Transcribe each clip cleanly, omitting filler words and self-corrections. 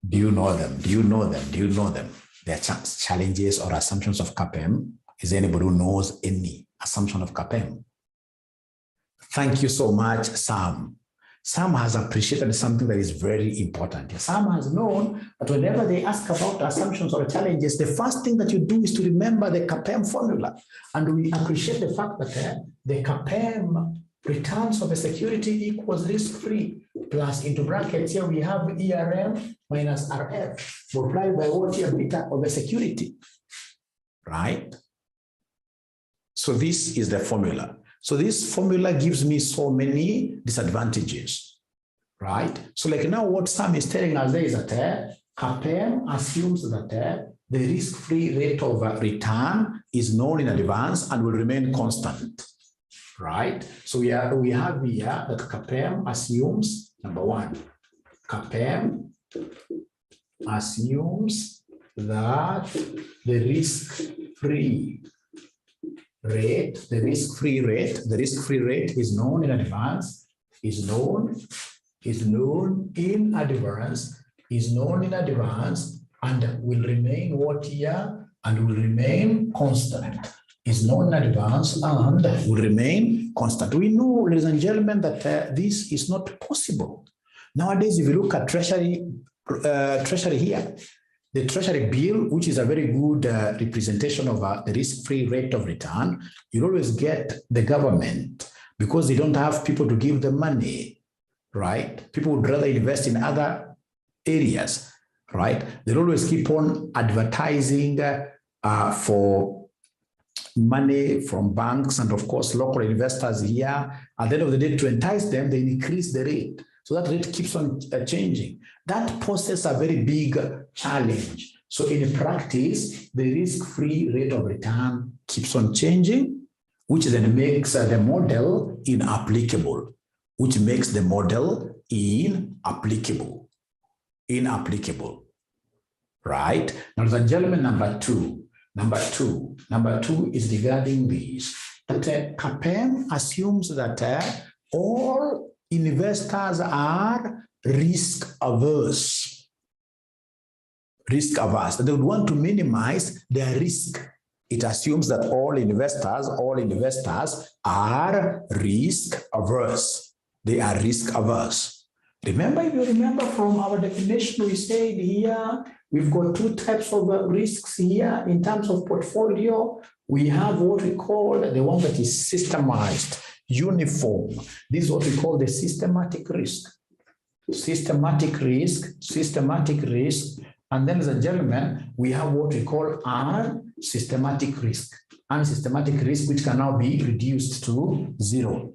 Do you know them? Do you know them? Do you know them? Their challenges or assumptions of CAPM. Is there anybody who knows any assumption of CAPM? Thank you so much, Sam. Sam has appreciated something that is very important. Sam has known that whenever they ask about assumptions or challenges, the first thing that you do is to remember the CAPM formula. And we appreciate the fact that the CAPM returns of a security equals risk-free plus into brackets here we have ERM minus RF multiplied by what here beta of a security, right? So this is the formula. So this formula gives me so many disadvantages, right? So like now what Sam is telling us there is that CAPM assumes that the risk-free rate of return is known in advance and will remain constant. Right? So we have here that CAPM assumes, number one, CAPM assumes that the risk-free rate is known in advance, is known in advance, and will remain what here? And will remain constant. Is known in advance and will remain constant. We know, ladies and gentlemen, that this is not possible. Nowadays, if you look at Treasury here, the Treasury bill, which is a very good representation of the risk-free rate of return, you always get the government because they don't have people to give them money, right? People would rather invest in other areas, right? They always keep on advertising for money from banks and of course local investors here. At the end of the day, to entice them, they increase the rate. So that rate keeps on changing. That poses a very big challenge. So in practice, the risk-free rate of return keeps on changing, which then makes the model inapplicable, right? Now, ladies and gentlemen, number two is regarding this, that CAPM assumes that all investors are risk averse. That they would want to minimize their risk. It assumes that all investors are risk averse. They are risk averse. Remember, if you remember from our definition, we said here, we've got two types of risks here in terms of portfolio. We have what we call the one that is systemized, uniform. This is what we call the systematic risk. And then, ladies and gentlemen, we have what we call unsystematic risk. Unsystematic risk, which can now be reduced to zero.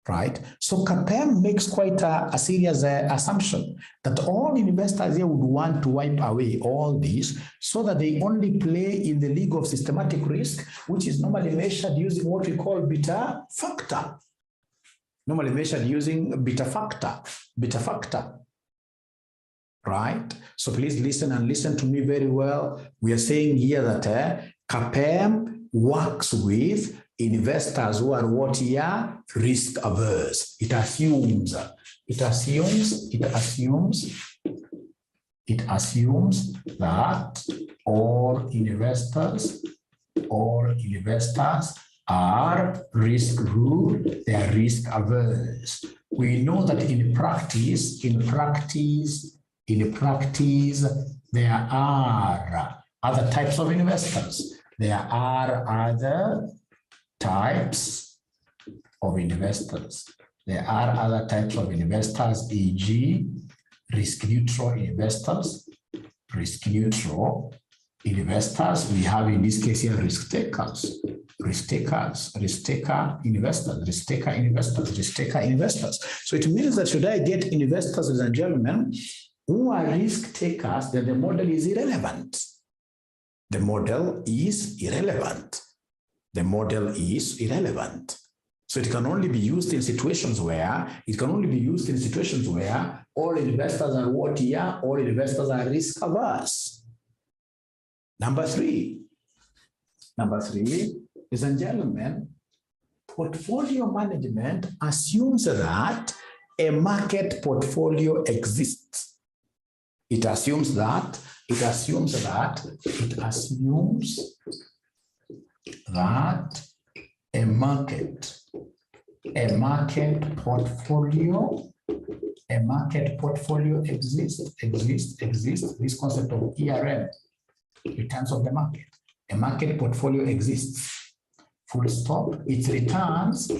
Right? So CAPM makes quite a serious assumption that all investors here would want to wipe away all this so that they only play in the league of systematic risk, which is normally measured using what we call beta factor. Right? So please listen and listen to me very well. We are saying here that CAPM works with investors who are what here? Risk averse. It assumes that all investors are they are risk averse. We know that in practice, there are other types of investors. There are other types of investors, e.g. risk-neutral investors. We have in this case here risk-taker investors. So it means that should I get investors, ladies and gentlemen, who are risk-takers, then the model is irrelevant. The model is irrelevant. So it can only be used in situations where all investors are what here? All investors are risk averse. Number three, ladies and gentlemen, portfolio management assumes that a market portfolio exists. It assumes that a market portfolio exists. This concept of ERM, returns of the market. A market portfolio exists. Full stop. Its returns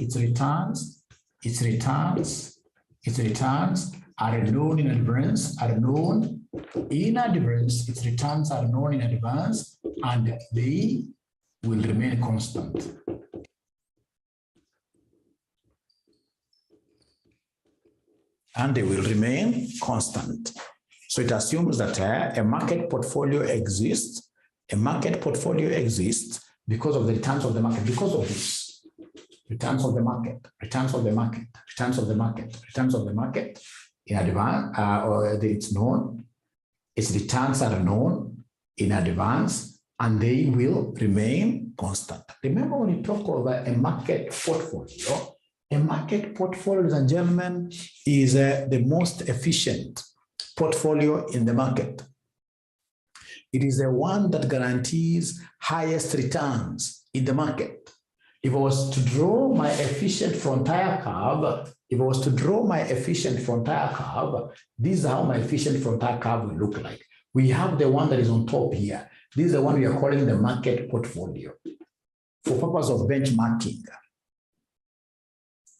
are known in advance. Its returns are known in advance, and they will remain constant. So it assumes that a market portfolio exists. A market portfolio exists because of the returns of the market. Because of this, returns of the market in advance, it's known. Its returns are known in advance, and they will remain constant. Remember, when you talk about a market portfolio, ladies and gentlemen, is the most efficient portfolio in the market. It is the one that guarantees highest returns in the market. If I was to draw my efficient frontier curve, this is how my efficient frontier curve will look like. We have the one that is on top here. This is the one we are calling the market portfolio for purpose of benchmarking.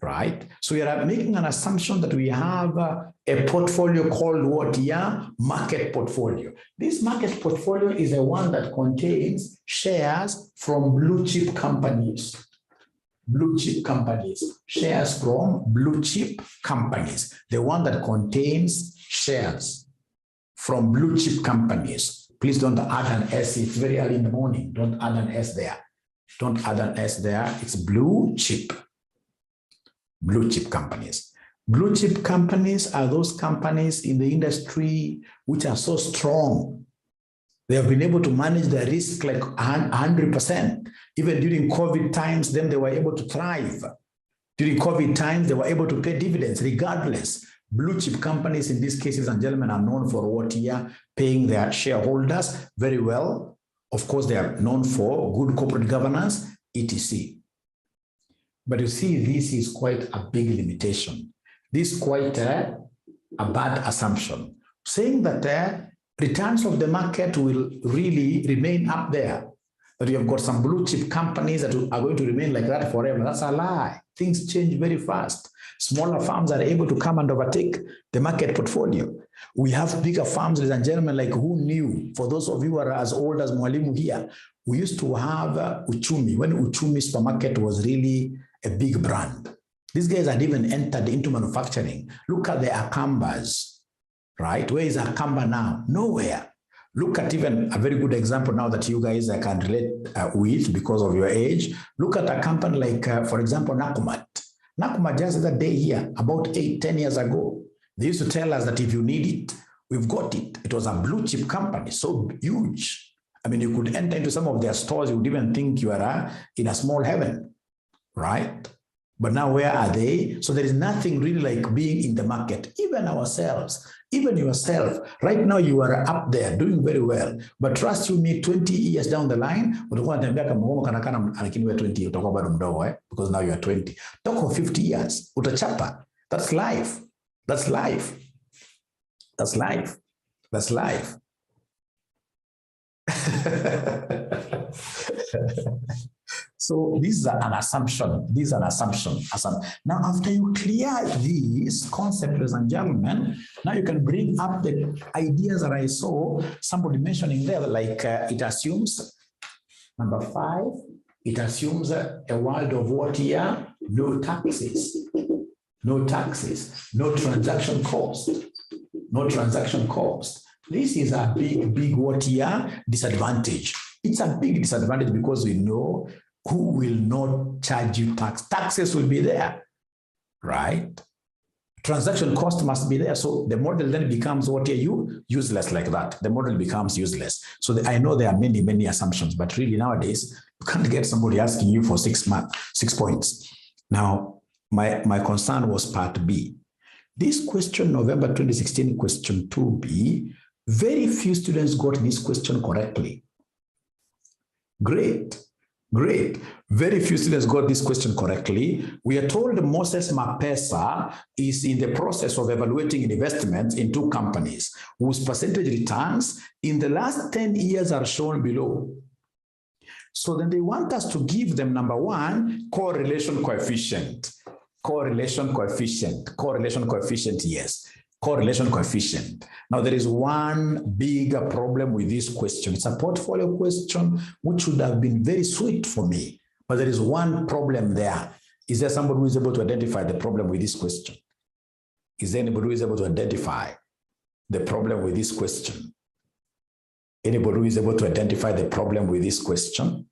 Right? So we are making an assumption that we have a portfolio called what here? Market portfolio. This market portfolio is the one that contains shares from blue chip companies. Shares from blue chip companies. The one that contains shares from blue chip companies. Please don't add an S. It's very early in the morning. Don't add an S there. It's blue chip. Blue chip companies. Blue chip companies are those companies in the industry which are so strong. They have been able to manage their risk like 100%. Even during COVID times, then they were able to thrive. During COVID times, they were able to pay dividends regardless. Blue chip companies in these cases, and gentlemen, are known for what here? Paying their shareholders very well. Of course, they are known for good corporate governance, etc. But you see, this is quite a big limitation. This is quite a bad assumption. Saying that returns of the market will really remain up there. That you have got some blue chip companies that are going to remain like that forever. That's a lie. Things change very fast. Smaller firms are able to come and overtake the market portfolio. We have bigger firms, ladies and gentlemen, like who knew? For those of you who are as old as Mwalimu here, we used to have Uchumi, when Uchumi supermarket was really a big brand. These guys had even entered into manufacturing. Look at the Akambas, right? Where is Akamba now? Nowhere. Look at even a very good example now that you guys can relate with because of your age. Look at a company like, for example, Nakumat. Nakumat just the day here, about 8-10 years ago, they used to tell us that if you need it, we've got it. It was a blue chip company, so huge. I mean, you could enter into some of their stores, you would even think you are in a small heaven. Right? But now where are they? So there is nothing really like being in the market. Even ourselves, even yourself, right now you are up there doing very well. But trust you me, 20 years down the line, because now you are 20. Talk of 50 years, utachapa. That's life. That's life. That's life. That's life. So this is an assumption. This is an assumption. Now, after you clear these concepts, ladies and gentlemen, now you can bring up the ideas that I saw somebody mentioning there, like it assumes, number 5, it assumes a world of what here? No taxes. No taxes. No transaction cost. No transaction cost. This is a big what here? Disadvantage. It's a big disadvantage because we know who will not charge you tax. Taxes will be there, right? Transaction cost must be there. So the model then becomes what are you? Useless like that. The model becomes useless. So I know there are many assumptions, but really nowadays, you can't get somebody asking you for 6 points. Now, my concern was part B. This question, November 2016, question 2B, Very few students got this question correctly. Great. Great. Very few students got this question correctly. We are told Moses Mapesa is in the process of evaluating investments in 2 companies whose percentage returns in the last 10 years are shown below. So then they want us to give them, number 1, correlation coefficient. Correlation coefficient, yes. Correlation coefficient. Now, there is one big problem with this question. It's a portfolio question, which would have been very sweet for me. But there is one problem there. Is there somebody who is able to identify the problem with this question? Is there anybody who is able to identify the problem with this question? Anybody who is able to identify the problem with this question?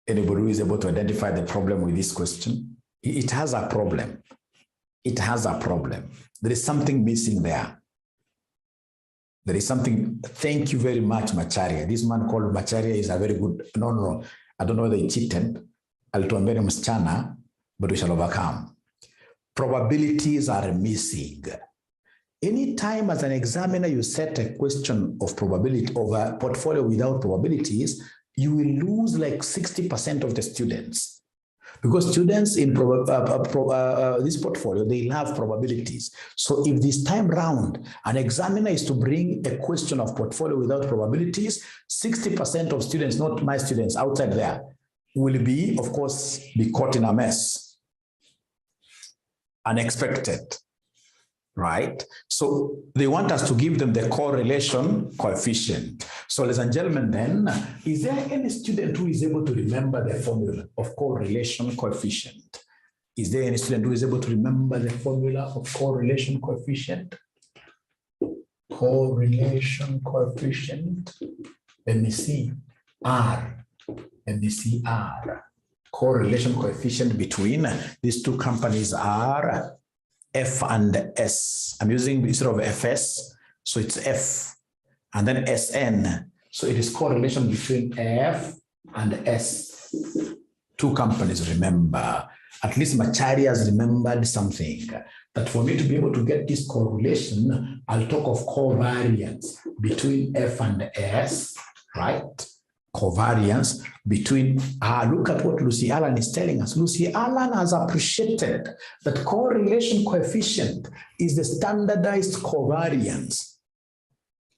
Anybody who is able to identify the problem with this question? It has a problem. It has a problem. There is something missing there. There is something. Thank you very much, Macharia. This man called Macharia is a very good. No. I don't know whether he cheated. Alituambia ni msichana, but we shall overcome. Probabilities are missing. Anytime as an examiner you set a question of probability of a portfolio without probabilities, you will lose like 60% of the students. Because students in this portfolio, they love probabilities. So if this time round, an examiner is to bring a question of portfolio without probabilities, 60% of students, not my students outside there, will be, of course, be caught in a mess. Unexpected, right? So they want us to give them the correlation coefficient. So ladies and gentlemen, then, is there any student who is able to remember the formula of correlation coefficient? Is there any student who is able to remember the formula of correlation coefficient? Correlation coefficient. Let me see. R. Let me see R. Correlation coefficient between these 2 companies are F and S. I'm using instead of FS, so it's F and then SN. So it is correlation between F and S. 2 companies, remember. At least Macharia has remembered something. That for me to be able to get this correlation, I'll talk of covariance between F and S, right? Covariance between, look at what Lucy Allen is telling us. Lucy Allen has appreciated that correlation coefficient is the standardized covariance.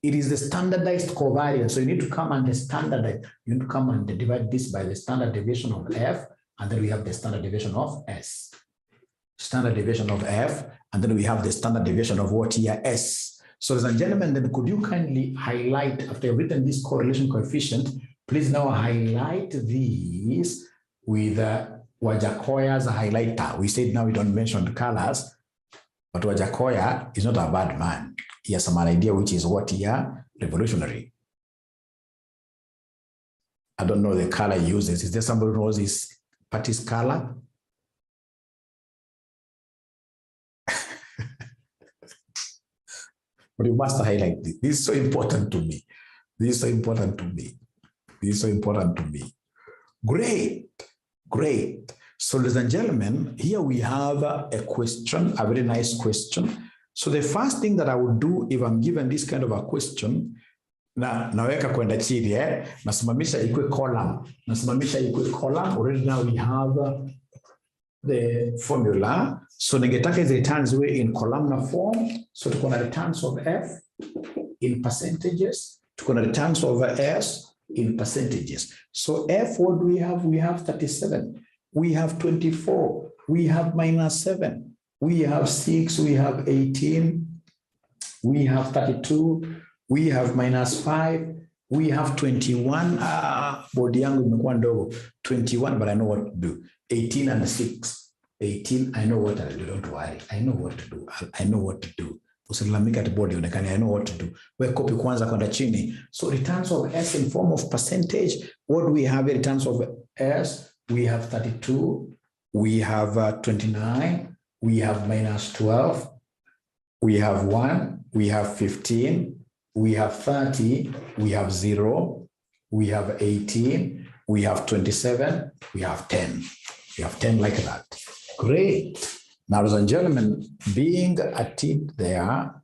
It is the standardized covariance. So you need to come and standardize. You need to come and divide this by the standard deviation of F, and then we have the standard deviation of S. Standard deviation of F, and then we have the standard deviation of what here? S. So ladies and gentlemen, then could you kindly highlight, after you've written this correlation coefficient, please now highlight these with Wajakoya's highlighter. We said now we don't mention the colors, but Wajakoya is not a bad man. He has some idea which is what here? Revolutionary. I don't know the color he uses. Is there somebody who knows his party's color? But you must highlight this. This is so important to me. This is so important to me. This is so important to me. Great, great. So ladies and gentlemen, here we have a question, a very nice question. So the first thing that I would do if I'm given this kind of a question, naweka kwenda chini, nasimamisha ikwe column. Nasimamisha ikwe column. Already now we have the formula. So ningetaka is returns way in columnar form. So tuko na returns of F in percentages. Tuko na returns of S in percentages. So F, what do we have? We have 37. We have 24. We have -7. We have 6. We have 18. We have 32. We have -5. We have 21. Body yangu imekuwa ndogo. 21, but I know what to do. 18 and 6. 18, I know what to do. Don't worry. I know what to do. I know what to do. Usilalamika at body onekani. I know what to do. We copy kwanza kwenda chini. So returns of S in form of percentage. What do we have in returns of S? We have 32. We have 29. We have -12. We have 1. We have 15. We have 30. We have 0. We have 18. We have 27. We have 10. We have 10 like that. Great. Now, ladies and gentlemen, being a tip there,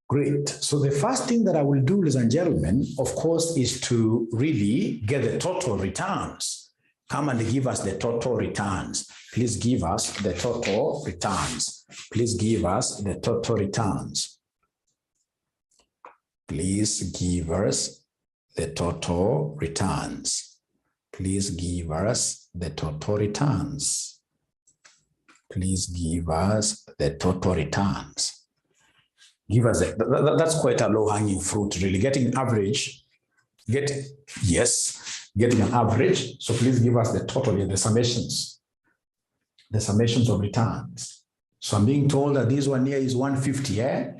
Great. So the first thing that I will do, ladies and gentlemen, of course, is to really get the total returns. Come and give us the total returns. Please give us the total returns. Please give us the total returns. Please give us the total returns. Please give us the total returns. Please give us the total returns. Give us that's quite a low-hanging fruit, really. Getting average, getting an average. So please give us the total, the summations of returns. So I'm being told that this one here is 150,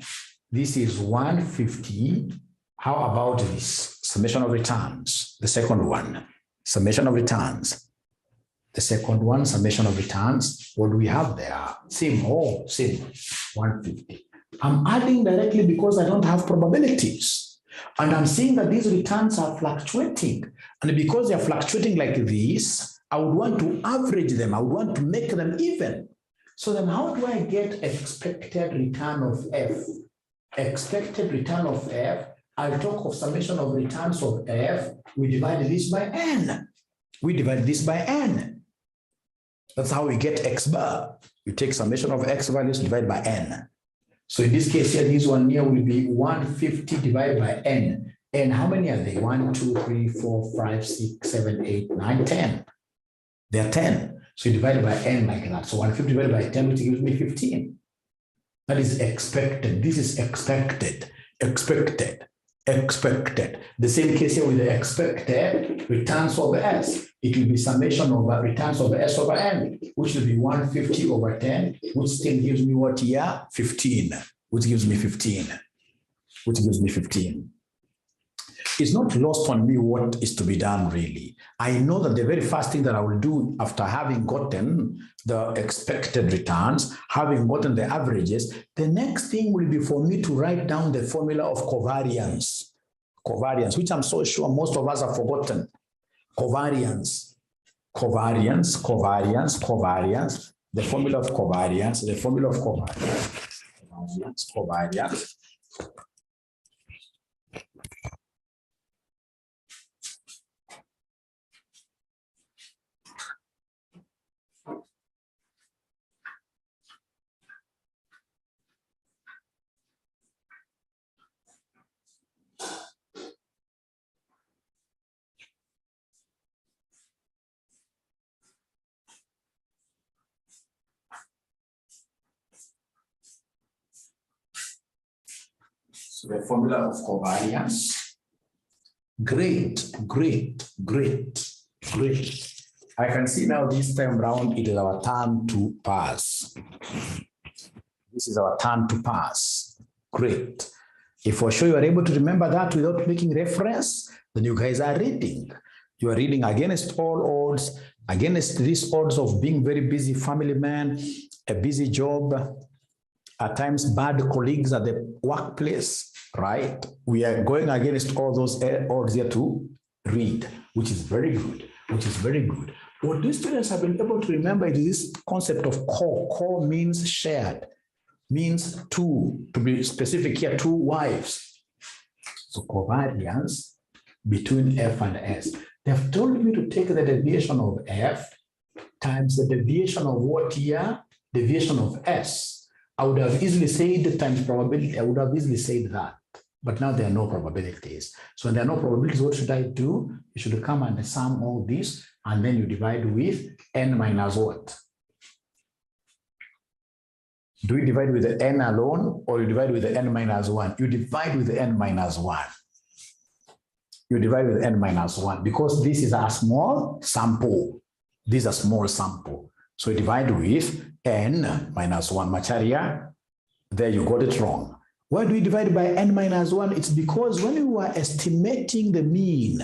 This is 150. How about this? Summation of returns. The second one, summation of returns. The second one, summation of returns. What do we have there? Same, 150. I'm adding directly because I don't have probabilities. And I'm seeing that these returns are fluctuating. And because they're fluctuating like this, I would want to average them. I would want to make them even. So then how do I get expected return of F? Expected return of F, I'll talk of summation of returns of F. We divide this by N. We divide this by N. That's how we get X bar. You take summation of X values, divide by N. So in this case here, this one here will be 150 divided by N. And how many are they? 1, 2, 3, 4, 5, 6, 7, 8, 9, 10. They're 10. So you divide by N like that. So 150 divided by 10, which gives me 15. That is expected. This is expected. Expected. The same case here with the expected returns over S. It will be summation over returns over S over N, which will be 150 over 10, which still gives me what here? 15, which gives me 15. It's not lost on me what is to be done, really. I know that the very first thing that I will do after having gotten the expected returns, having gotten the averages, the next thing will be for me to write down the formula of covariance. Covariance, which I'm so sure most of us have forgotten. Covariance. The formula of covariance. Covariance. So the formula of covariance. Great. I can see now this time round, it is our turn to pass. This is our turn to pass. Great. If for sure you are able to remember that without making reference, then you guys are reading. You are reading against all odds, against these odds of being very busy family man, a busy job, at times bad colleagues at the workplace, right? We are going against all those odds here to read, which is very good, What these students have been able to remember is this concept of core. Core means shared, means two, to be specific here, two wives. So covariance between F and S. They have told me to take the deviation of F times the deviation of what here? Deviation of S. I would have easily said times probability. I would have easily said that. But now there are no probabilities. So when there are no probabilities, what should I do? You should come and sum all this, and then you divide with N minus what? Do you divide with the N alone, or you divide with the N minus 1? You divide with the N minus 1. You divide with N minus 1 because this is a small sample. This is a small sample. So you divide with N minus 1. Macharia, there you got it wrong. Why do we divide by N minus 1? It's because when we were estimating the mean,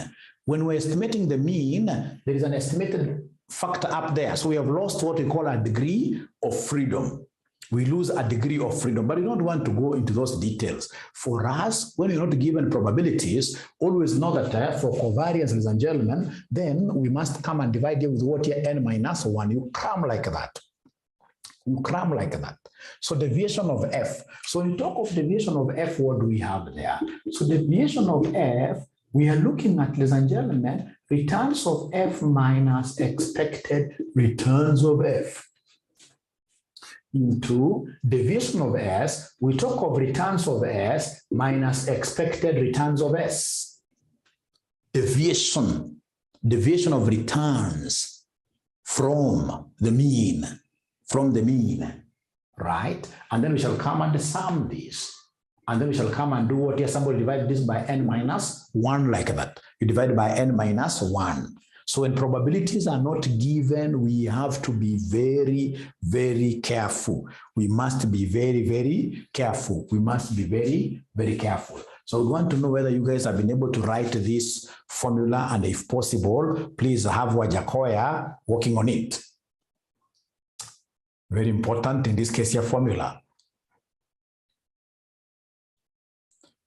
there is an estimated factor up there. So we have lost what we call a degree of freedom. We lose a degree of freedom, but we don't want to go into those details. For us, when you're not given probabilities, always know that for covariance, ladies and gentlemen, then we must come and divide it with what here, N minus 1. You come like that. You cram like that. So deviation of f. So when you talk of deviation of f, what do we have there? So deviation of f, we are looking at, ladies and gentlemen, returns of f minus expected returns of f. Into deviation of s, we talk of returns of s minus expected returns of s. Deviation of returns from the mean, right? And then we shall come and sum this. And then we shall come and do what here, somebody divide this by n minus 1 like that. You divide by n minus 1. So when probabilities are not given, we have to be very, very careful. We must be very, very careful. We must be very, very careful. So we want to know whether you guys have been able to write this formula, and if possible, please have Wajakoya working on it. Very important in this case, your formula.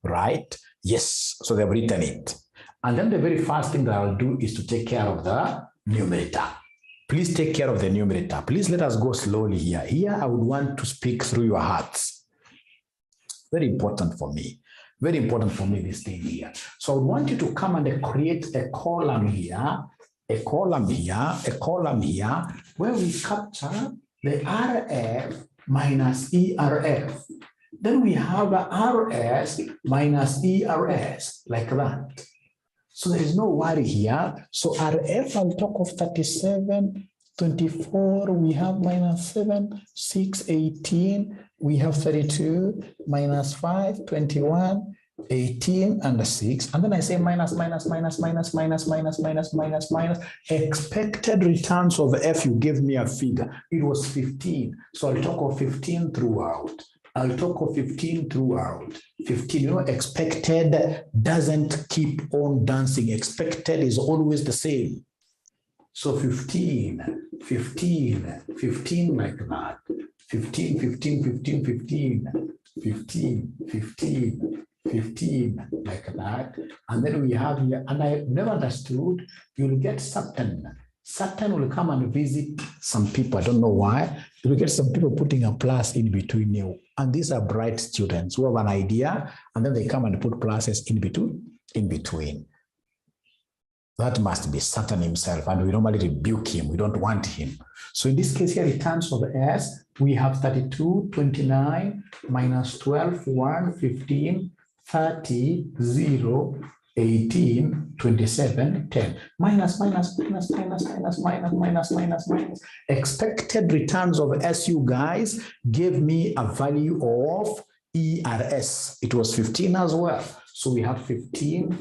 Right? Yes, so they've written it. And then the very first thing that I'll do is to take care of the numerator. Please take care of the numerator. Please let us go slowly here. Here, I would want to speak through your hearts. Very important for me. Very important for me, this thing here. So I would want you to come and create a column here, a column here, where we capture the RF minus ERF. Then we have a RS minus ERS, like that. So there is no worry here. So RF, I'll talk of 37, 24, we have minus 7, 6, 18, we have 32, minus 5, 21, 18, and 6. And then I say minus. Expected returns of F, you gave me a figure. It was 15. So I'll talk of 15 throughout. 15, you know, expected doesn't keep on dancing. Expected is always the same. So 15 like that. 15 like that. And then we have here, and I never understood, you'll get Saturn. Saturn will come and visit some people. I don't know why. You will get some people putting a plus in between you. And these are bright students who have an idea, and then they come and put pluses in between. That must be Saturn himself, and we normally rebuke him. We don't want him. So in this case here, returns of S, we have 32, 29, minus 12, 1, 15, 30, 0, 18, 27, 10. Minus. Expected returns of S, you guys, gave me a value of ERS. It was 15 as well. So we have 15,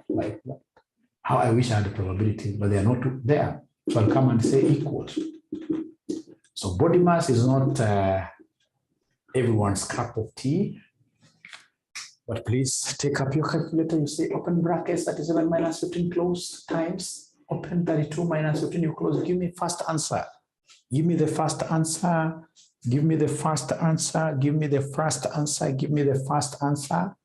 like that. How I wish I had the probabilities, but they are not there. So I'll come and say equals. So body mass is not everyone's cup of tea. But please take up your calculator. You say open brackets, 37 minus 15 close times open 32 minus 15, you close. Give me first answer. Give me the first answer. Give me the first answer. Give me the first answer. Give me the first answer.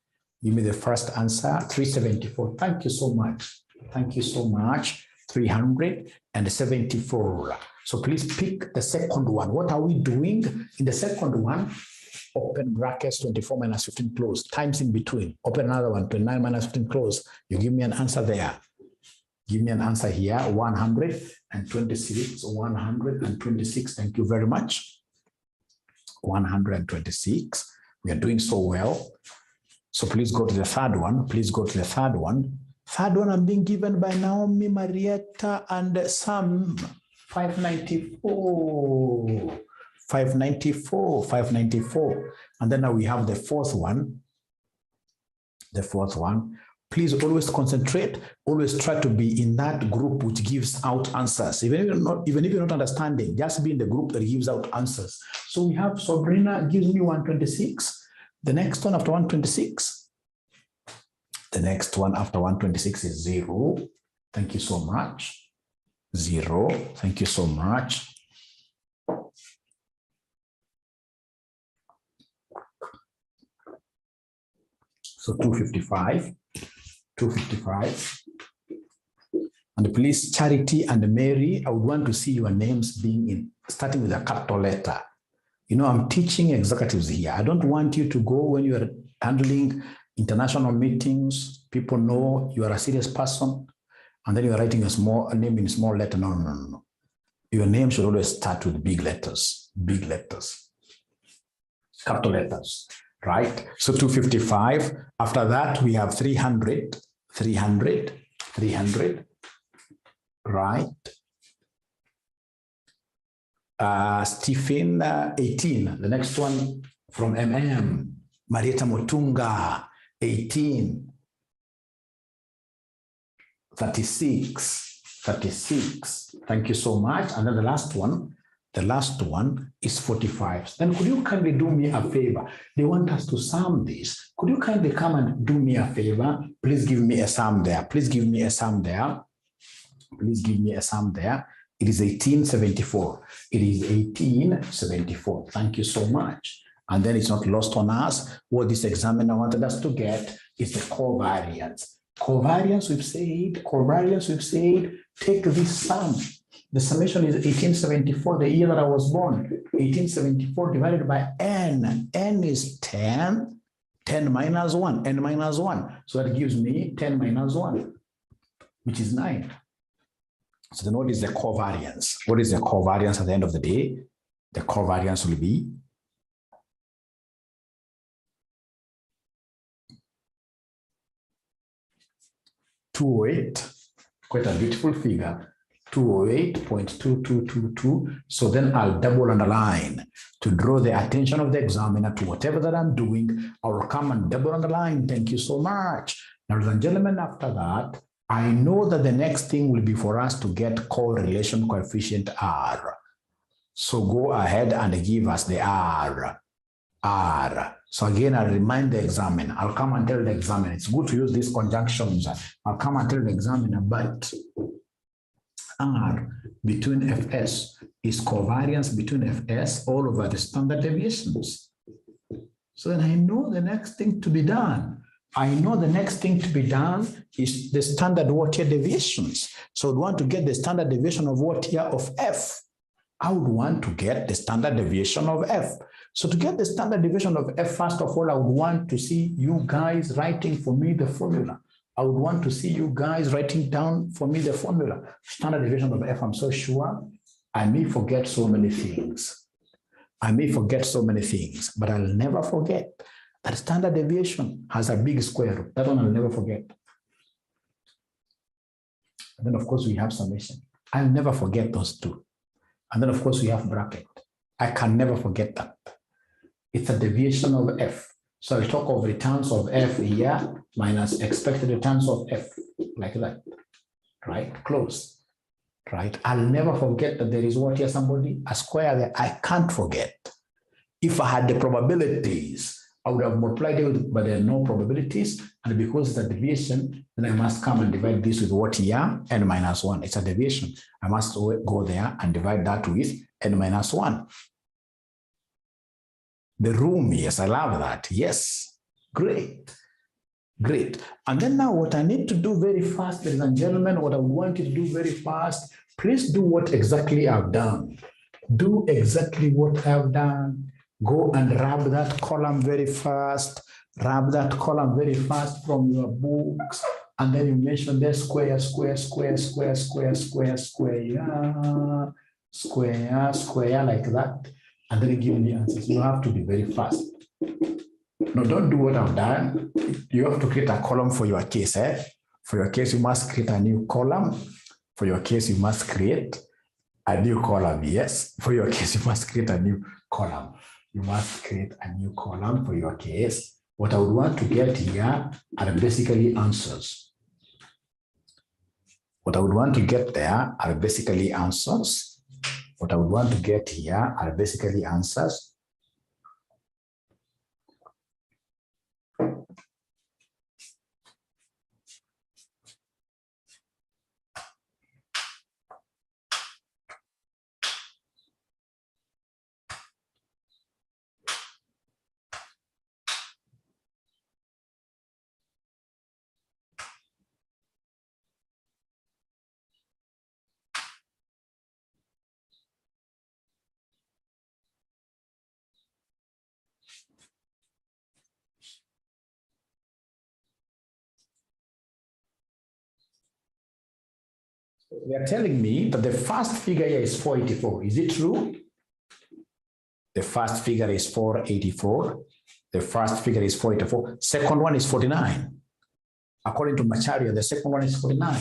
Give me the first answer. 374. Thank you so much. Thank you so much. 374. So please pick the second one. What are we doing in the second one? Open brackets 24 minus 15 close, times in between. Open another one, 29 minus 15 close. You give me an answer there. Give me an answer here, 126, 126. Thank you very much. 126. We are doing so well. So please go to the third one. Please go to the third one. Third one I'm being given by Naomi, Marietta, and Sam. 594. 594. And then now we have the fourth one. The fourth one. Please always concentrate, always try to be in that group which gives out answers. Even if you're not understanding, just be in the group that gives out answers. So we have Sabrina gives me 126. The next one after 126. The next one after 126 is 0. Thank you so much. 0. Thank you so much. So So 255, 255. And please, Charity and Mary, I would want to see your names being starting with a capital letter. You know, I'm teaching executives here. I don't want you to go when you are handling international meetings, people know you are a serious person, and then you are writing a name in small letter. No, no, no, no. Your name should always start with big letters, capital letters, right? So 255. After that, we have 300, 300, 300, right? Stephen, 18. The next one from Marieta Motunga, 18. 36, 36. Thank you so much. And then the last one is 45. Then could you kindly do me a favor? They want us to sum this. Could you kindly come and do me a favor? Please give me a sum there. Please give me a sum there. Please give me a sum there. It is 1874. It is 1874. Thank you so much. And then it's not lost on us. What this examiner wanted us to get is the covariance. Covariance, we've said, take this sum. The summation is 1874, the year that I was born. 1874 divided by n. N is 10, 10 minus 1, n minus 1. So that gives me 10 minus 1, which is 9. So then what is the covariance? What is the covariance at the end of the day? The covariance will be quite a beautiful figure, 208.2222. So then I'll double underline to draw the attention of the examiner to whatever that I'm doing. I'll come and double underline. Thank you so much. Now, ladies and gentlemen, after that, I know that the next thing will be for us to get correlation coefficient R. So go ahead and give us the R. So again, I'll remind the examiner. I'll come and tell the examiner. It's good to use these conjunctions. I'll come and tell the examiner, but R between Fs is covariance between Fs all over the standard deviations. So then I know the next thing to be done. Is the standard what year deviations. So we want to get the standard deviation of what year of F. I would want to get the standard deviation of F. So to get the standard deviation of F, first of all, I would want to see you guys writing for me the formula. I would want to see you guys writing down for me the formula. Standard deviation of F, I'm so sure I may forget so many things. But I'll never forget that standard deviation has a big square root. That one I'll never forget. And then, of course, we have summation. I'll never forget those two. And then, of course, we have bracket. I can never forget that. It's a deviation of F. So I'll talk of returns of F here minus expected returns of F, like that, right? Close, right? I'll never forget that there is what here, somebody, a square there. I can't forget. If I had the probabilities, I would have multiplied it, but there are no probabilities. And because it's a deviation, then I must come and divide this with what here? N minus 1. It's a deviation. I must go there and divide that with N minus 1. The room, yes, I love that. Yes, great. And then now what I need to do very fast, ladies and gentlemen, what I want you to do very fast, please do what exactly I've done. Do exactly what I've done. Go and rub that column very fast. Rub that column very fast from your books. And then you mention the square, like that. And then you give me answers. You have to be very fast. No, don't do what I've done. You have to create a column for your case. For your case, you must create a new column. For your case, you must create a new column. Yes. For your case, you must create a new column. You must create a new column for your case. What I would want to get here are basically answers. What I would want to get there are basically answers. What I would want to get here are basically answers. They are telling me that the first figure here is 484. Is it true? The first figure is 484. The first figure is 484. Second one is 49. According to Macharia, the second one is 49.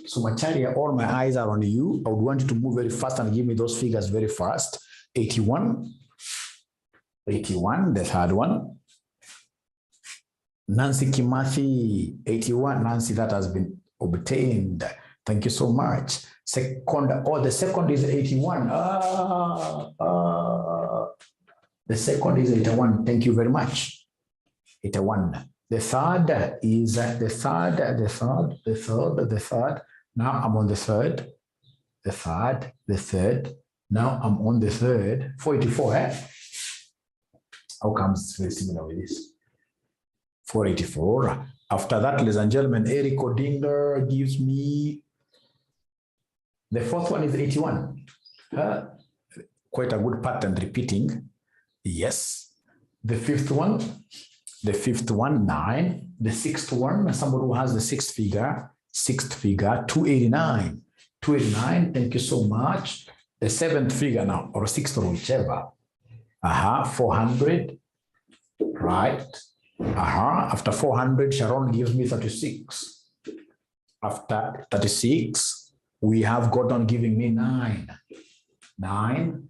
So Macharia, all my eyes are on you. I would want you to move very fast and give me those figures very fast. 81. 81, the third one. Nancy Kimathi, 81. Nancy, that has been obtained. Thank you so much. Second, the second is 81. The second is 81. Thank you very much. 81. The third is the third. Now I'm on the third. The third. Now I'm on the third. 484. How comes it's very similar with this? 484. After that, ladies and gentlemen, Eric Odinger gives me the fourth one is 81. Quite a good pattern repeating. Yes. The fifth one, 9. The sixth one, somebody who has the sixth figure, 289. 289, thank you so much. The seventh figure now, or sixth or whichever. 400, right? After 400, Sharon gives me 36. After 36, we have Gordon giving me 9. 9.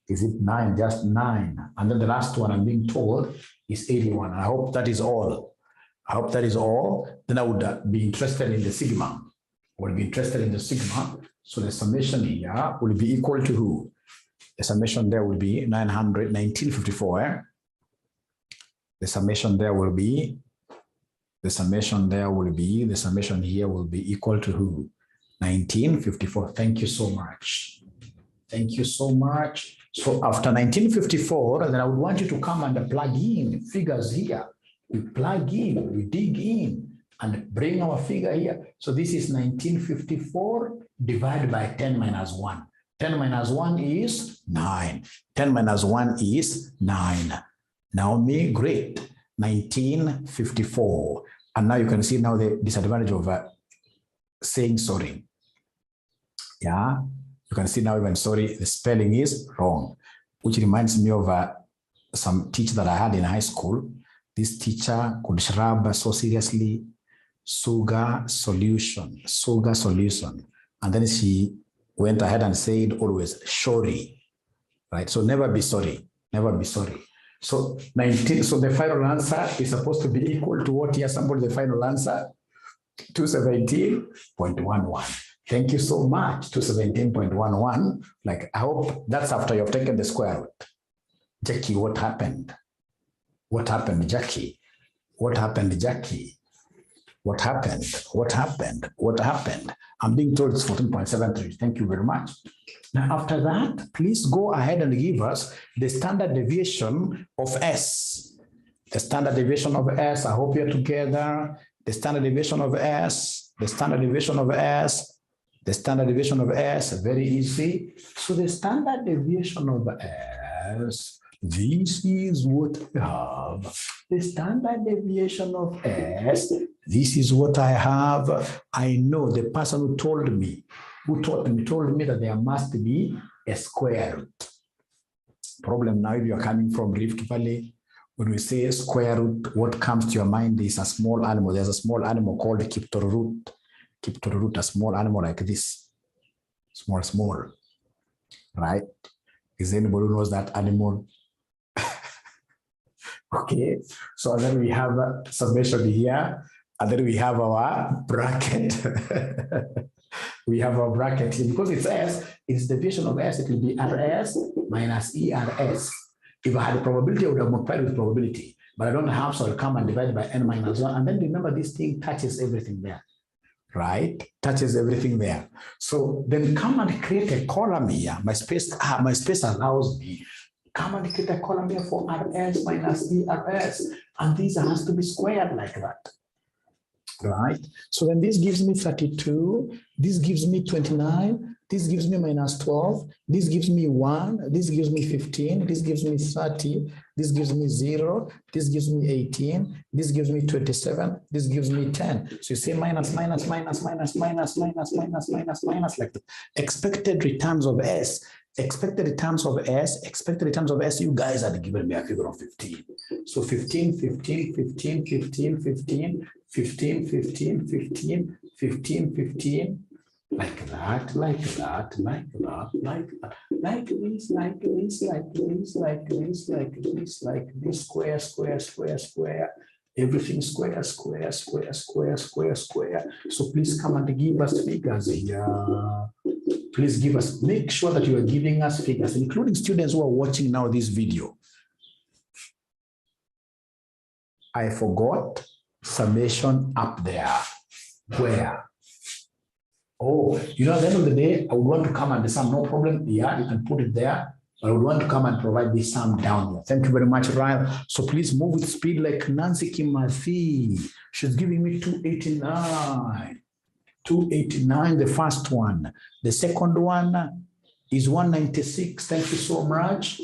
Is it 9? Just 9. And then the last one I'm being told is 81. I hope that is all. Then I would be interested in the sigma. So the summation here will be equal to who? The summation there will be 1954. The summation here will be equal to who? 1954. Thank you so much. So after 1954, then I would want you to come and plug in figures here. We plug in, we dig in and bring our figure here. So this is 1954 divided by 10 minus 1. 10 minus 1 is 9. 10 minus 1 is 9. Now me, great. 1954. And now you can see now the disadvantage of saying sorry. Yeah, you can see now even sorry, the spelling is wrong, which reminds me of some teacher that I had in high school. This teacher could shrub so seriously, sugar solution. And then she went ahead and said always sorry, right? So never be sorry. So 19, so the final answer is supposed to be equal to what here? Somebody, the final answer, 217.11. Thank you so much, 217.11. Like, I hope that's after you've taken the square root. Jackie, what happened? Jackie? What happened? I'm being told it's 14.73. Thank you very much. Now, after that, please go ahead and give us the standard deviation of S. The standard deviation of S, I hope you're together. The standard deviation of S, very easy. So the standard deviation of S, this is what I have. The standard deviation of S, this is what I have. I know the person who told me that there must be a square root. Problem now, if you're coming from Rift Valley, when we say square root, what comes to your mind is a small animal. There's a small animal called Kiptororut. A small animal like this. Small, right? Is anybody who knows that animal? Okay, so then we have a summation here, and then we have our bracket. We have our bracket here because it's S, it's division of S, it will be RS minus ERS. If I had a probability, I would have multiplied with probability, but I don't have, so I'll come and divide by n minus 1. And then remember, this thing touches everything there, right? Touches everything there. So then come and create a column here. My space allows me. Come and create a column here for RS minus ERS. And this has to be squared like that. Right? So then this gives me 32. This gives me 29. This gives me minus 12. This gives me 1. This gives me 15. This gives me 30. This gives me 0. This gives me 18. This gives me 27. This gives me 10. So you say minus, minus, minus, minus, minus, minus, minus, minus, minus, like that. Expected returns of S. Expected returns of S. Expected returns of S. You guys had given me a figure of 15. So 15, 15, 15, 15, 15, 15, 15, 15, 15, 15. Like that, like that, like that, like that, like this, like this, like this, like this, like this, like this, square, square, square, square, everything square, square, square, square, square, square. So please come and give us figures here. Please give us, make sure that you are giving us figures, including students who are watching now this video. I forgot summation up there. Where? Oh, you know, at the end of the day, I would want to come and the sum, no problem. Yeah, you can put it there. But I would want to come and provide this sum down here. Thank you very much, Ryan. So please move with speed like Nancy Kimathi. She's giving me 289. 289, the first one. The second one is 196. Thank you so much.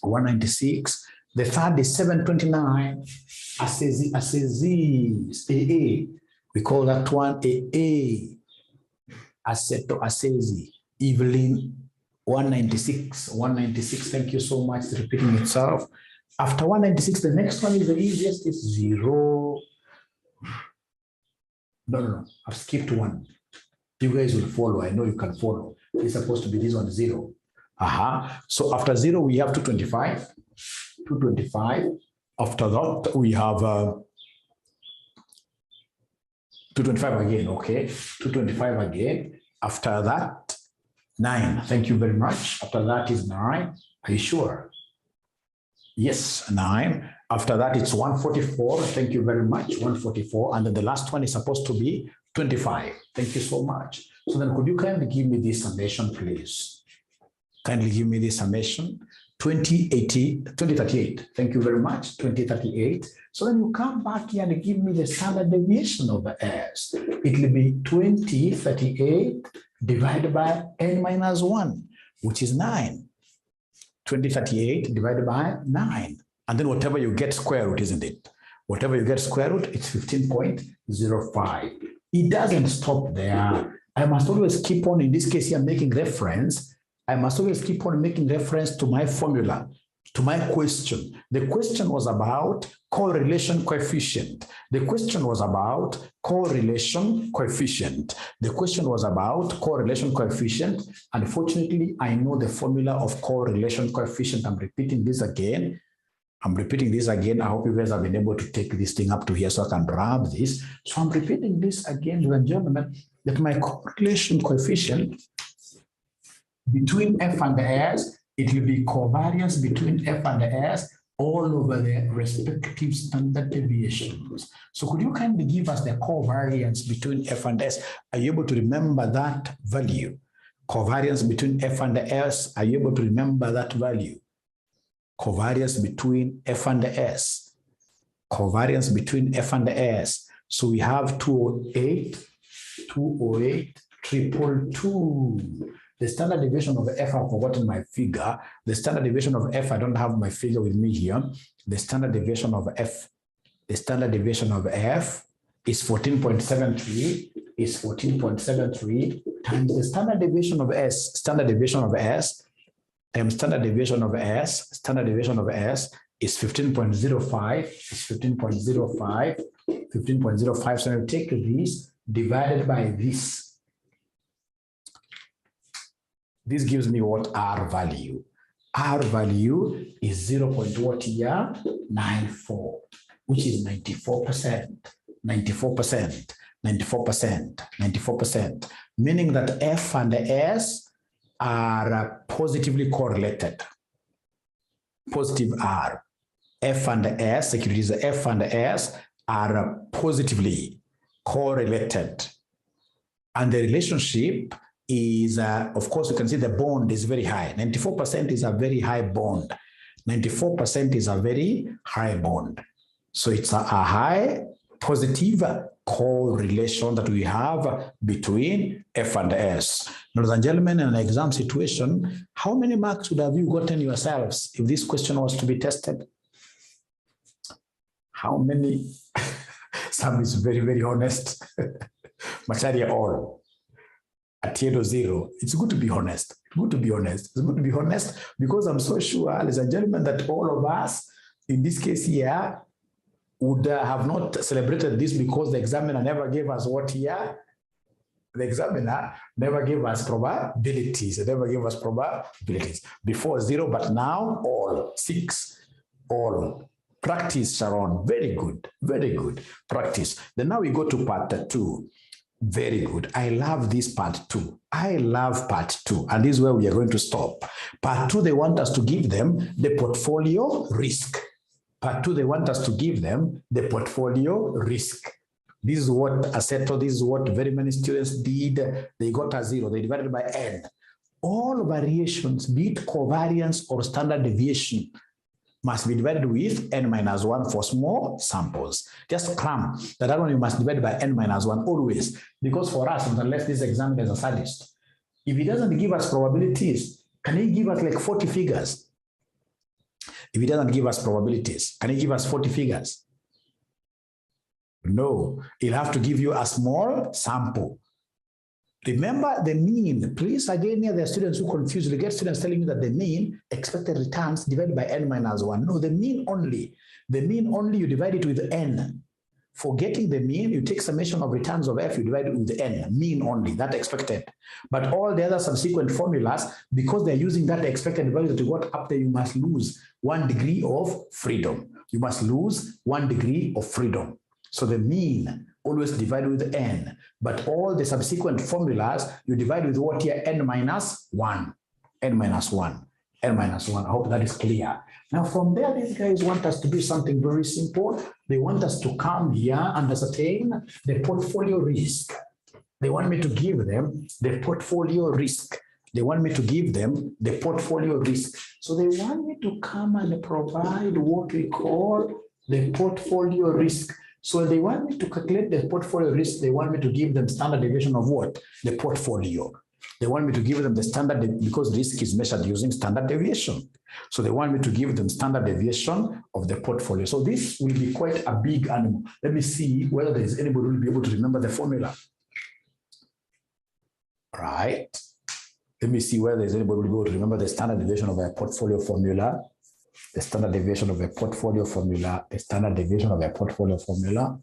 196. The third is 729. AA. We call that one AA. Assetto Assesi. Evelyn, 196. 196. Thank you so much. It's repeating itself. After 196, the next one is the easiest. It's 0. No. I've skipped one. You guys will follow. I know you can follow. It's supposed to be this one, 0. So after 0, we have 225. 225. After that, we have 225 again, okay? 225 again. After that, 9. Thank you very much. After that is 9. Are you sure? Yes, 9. After that, it's 144. Thank you very much. 144. And then the last one is supposed to be 25. Thank you so much. So then could you kindly give me this summation, please? Kindly give me this summation. 2038. Thank you very much. 2038. So then you come back here and give me the standard deviation of the S. It will be 2038 divided by n minus 1, which is 9. 2038 divided by 9. And then whatever you get square root, isn't it? Whatever you get square root, it's 15.05. It doesn't stop there. I must always keep on, in this case here, making reference. I must always keep on making reference to my formula, to my question. The question was about correlation coefficient. The question was about correlation coefficient. The question was about correlation coefficient. Unfortunately, I know the formula of correlation coefficient. I'm repeating this again. I hope you guys have been able to take this thing up to here so I can grab this. So I'm repeating this again, ladies and gentlemen, that my correlation coefficient between F and the S, it will be covariance between F and the S all over the respective standard deviations. So could you kindly give us the covariance between F and S? Are you able to remember that value? Covariance between F and the S, are you able to remember that value? Covariance between F and the S. Covariance between F and the S. So we have 208, 202. The standard deviation of F, I've forgotten my figure. The standard deviation of F, I don't have my figure with me here. The standard deviation of F is 14.73, is 14.73 times the standard deviation of S, standard deviation of S is 15.05, is 15.05. So I take this divided by this. This gives me what? R value. R value is 0.94, which is 94%, 94%, 94%, 94%, meaning that F and the S are positively correlated. Positive R. F and the S, securities F and the S are positively correlated. And the relationship is, of course, you can see the bond is very high. 94% is a very high bond. 94% is a very high bond. So it's a high positive correlation that we have between F and S. Ladies and gentlemen, in an exam situation, how many marks would have you gotten yourselves if this question was to be tested? How many? Sam is very, very honest. Macharia all. Atieno zero. It's good to be honest. It's good to be honest. It's good to be honest because I'm so sure, ladies and gentlemen, that all of us, in this case here, would have not celebrated this because the examiner never gave us what here? The examiner never gave us probabilities. They never gave us probabilities. Before zero, but now all. 6, all. Practice, Sharon. Very good. Very good. Practice. Then now we go to part 2. Very good. I love this part 2. I love part 2. And this is where we are going to stop. Part 2, they want us to give them the portfolio risk. Part 2, they want us to give them the portfolio risk. This is what Aceto, this is what very many students did. They got a 0. They divided by n. All variations, be it covariance or standard deviation, must be divided with n minus 1 for small samples. Just cram that one you must divide by n minus 1 always. Because for us, unless this exam is a sadist, if he doesn't give us probabilities, can he give us like 40 figures? If he doesn't give us probabilities, can he give us 40 figures? No, he'll have to give you a small sample. Remember the mean. Please, again, here there are students who confuse. You get students telling you that the mean expected returns divided by n minus 1. No, the mean only. The mean only, you divide it with n. For getting the mean, you take summation of returns of f, you divide it with n. Mean only, that expected. But all the other subsequent formulas, because they're using that expected value that you got up there, you must lose 1 degree of freedom. You must lose 1 degree of freedom. So the mean always divide with n, but all the subsequent formulas, you divide with what here? N minus 1, n minus 1, n minus 1. I hope that is clear. Now from there, these guys want us to do something very simple. They want us to come here and ascertain the portfolio risk. They want me to give them the portfolio risk. They want me to give them the portfolio risk. So they want me to come and provide what we call the portfolio risk. So they want me to calculate the portfolio risk. They want me to give them standard deviation of what? The portfolio. They want me to give them the standard, because risk is measured using standard deviation. So they want me to give them standard deviation of the portfolio. So this will be quite a big animal. Let me see whether there is anybody who will be able to remember the formula. Right. Let me see whether there is anybody who will be able to remember the standard deviation of a portfolio formula. The standard deviation of a portfolio formula, the standard deviation of a portfolio formula,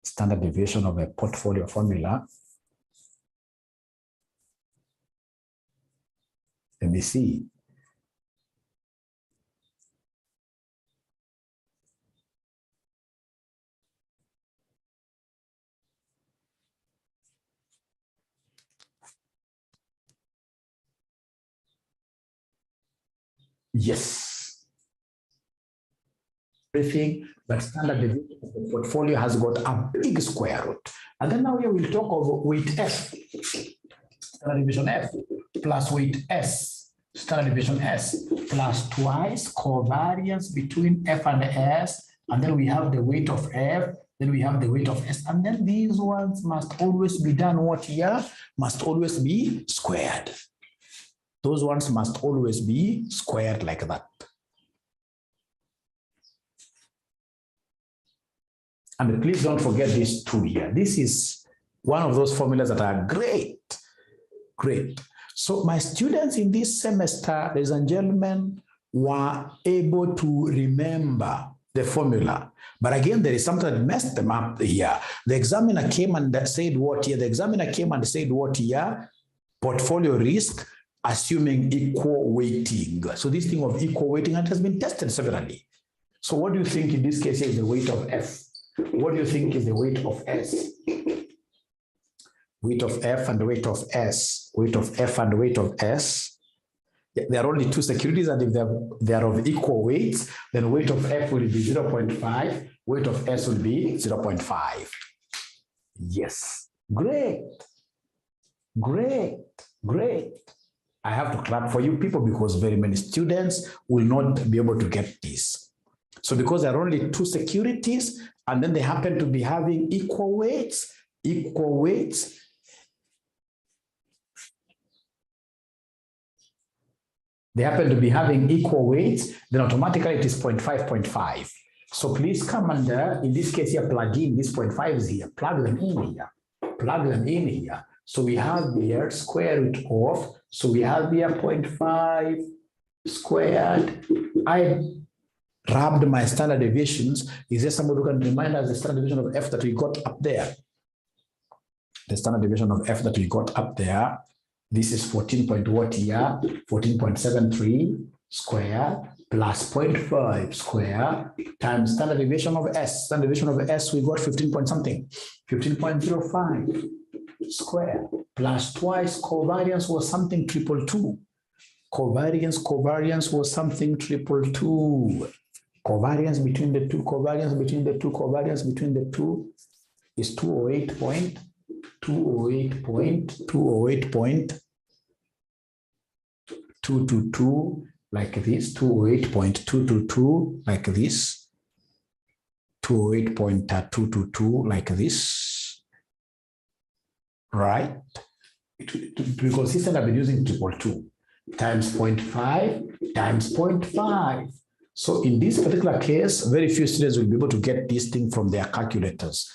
standard deviation of a portfolio formula. Let me see. Yes. Everything, but standard deviation of the portfolio has got a big square root. And then now here we'll talk of weight F, standard deviation F, plus weight S, standard deviation S, plus twice covariance between F and S, and then we have the weight of F, then we have the weight of S, and then these ones must always be done what here? Must always be squared. Those ones must always be squared like that. And please don't forget this 2 here. This is one of those formulas that are great, great. So my students in this semester, ladies and gentlemen, were able to remember the formula. But again, there is something that messed them up here. The examiner came and said what here? The examiner came and said what here? Portfolio risk, assuming equal weighting. So this thing of equal weighting, it has been tested severally. So what do you think in this case is the weight of F? What do you think is the weight of S? Weight of F and weight of S. Weight of F and weight of S. There are only 2 securities, and if they are of equal weights, then weight of F will be 0.5, weight of S will be 0.5. Yes. Great. Great. Great. I have to clap for you people because very many students will not be able to get this. So because there are only two securities, and then they happen to be having equal weights, they happen to be having equal weights, then automatically it is 0.5, 0.5. So please come and, in this case here, plug in these 0.5s here, plug them in here. So we have here square root of, so we have here 0.5 squared. I rubbed my standard deviations. Is there somebody who can remind us the standard deviation of f that we got up there? The standard deviation of f that we got up there. This is 14 point what here? 14.73 square plus 0.5 square times standard deviation of s. Standard deviation of s, we got 15 point something. 15.05 square plus twice covariance was something 222. Covariance was something 222. Covariance between the two is 208.222 like this, 208.222 like this, 208.222 like this, right? To be consistent, I've been using 222 times 0.5 times 0.5. So in this particular case, very few students will be able to get this thing from their calculators.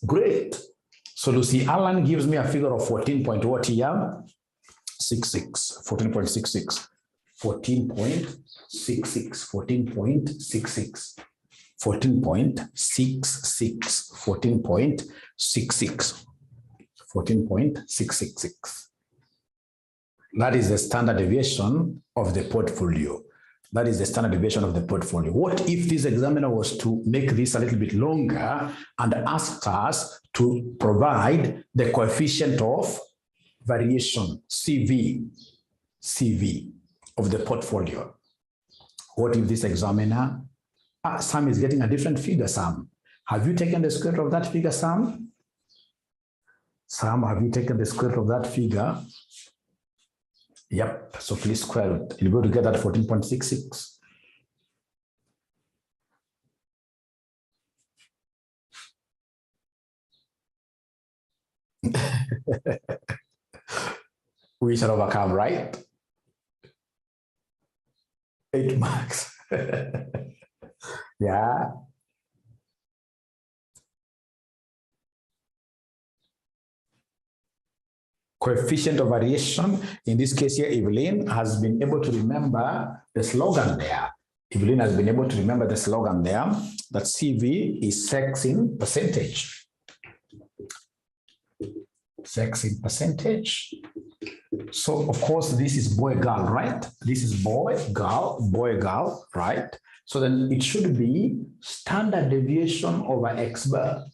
Great. So Lucy Allen gives me a figure of 14 point what here? 66, 14.66, 14.66, 14.66, 14.66, 14.66, 14.666. That is the standard deviation of the portfolio. What if this examiner was to make this a little bit longer and ask us to provide the coefficient of variation, CV of the portfolio? What if this examiner, Sam is getting a different figure, Sam. Have you taken the square root of that figure, Sam? Sam, have you taken the square root of that figure? Yep, so please square root. You'll be able to get that 14.66. We shall overcome, right? 8 marks. Yeah. Coefficient of variation. In this case here, Evelyn has been able to remember the slogan there. That CV is sex in percentage. So, of course, this is boy, girl, right? This is boy, girl, right? So then it should be standard deviation over x bar.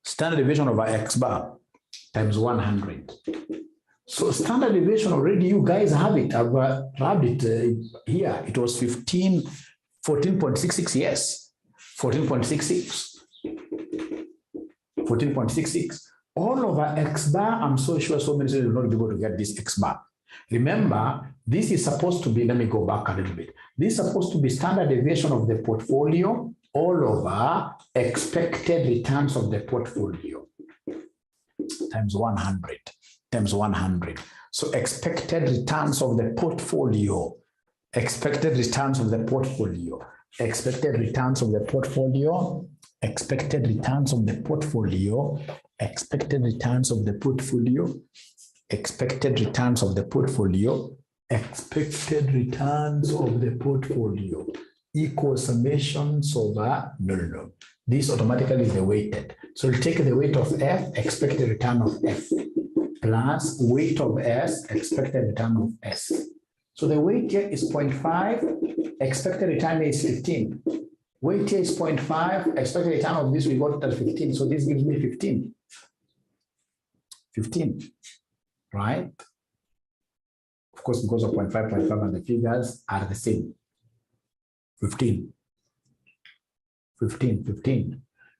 Standard deviation over x bar times 100. So standard deviation already, you guys have it. I've grabbed it here. It was 14.66, yes. 14.66. All over x bar, I'm so sure so many students will not be able to get this x bar. Remember, this is supposed to be, let me go back a little bit. This is supposed to be standard deviation of the portfolio all over expected returns of the portfolio times 100. So expected returns of the portfolio, expected returns of the portfolio, expected returns of the portfolio, expected returns of the portfolio, expected returns of the portfolio, expected returns of the portfolio, expected returns of the portfolio equals summations over, no. This automatically is the weighted. So we'll take the weight of F, expected return of F, plus weight of S, expected return of S. So the weight here is 0.5, expected return is 15. Weight here is 0.5, expected return of this we got at 15. So this gives me 15. 15, right? Of course, because of 0.5 and the figures are the same. 15.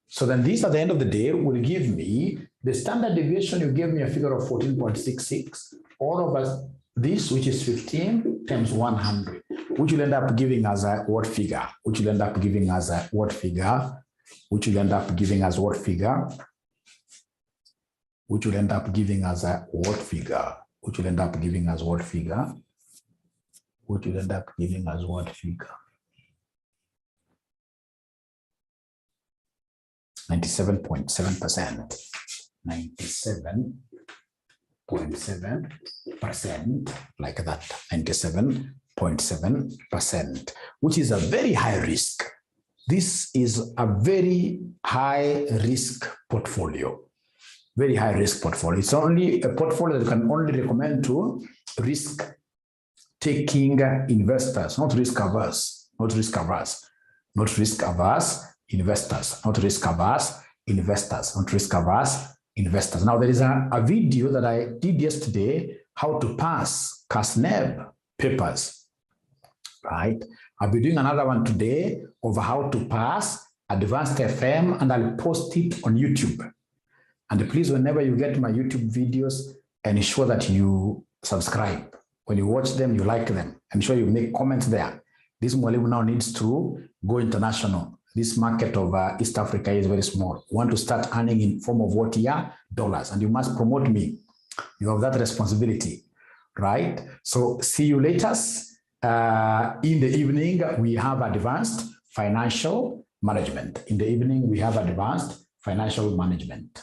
So then these at the end of the day will give me the standard deviation. You gave me a figure of 14.66. All over this, which is 15 times 100, which will end up giving us a what figure? Which will end up giving us a what figure? Which will end up giving us what figure? Which will end up giving us a what figure? Which will end up giving us what figure? Which will end up giving us what figure? 97.7%. 97.7%, like that. 97.7%, which is a very high risk. This is a very high risk portfolio. Very high risk portfolio. It's only a portfolio that can only recommend to risk taking investors, not risk averse, not risk averse, not risk averse investors, not risk averse investors, not risk averse investors. Now there is a video that I did yesterday, how to pass CAPM papers, right? I'll be doing another one today of how to pass advanced AFM, and I'll post it on YouTube. And please, whenever you get my YouTube videos, ensure that you subscribe. When you watch them, you like them. Ensure you make comments there. This Mwalimu now needs to go international. This market of East Africa is very small. You want to start earning in form of what here? Dollars. And you must promote me. You have that responsibility, right? So see you later. In the evening, we have advanced financial management. In the evening, we have advanced financial management.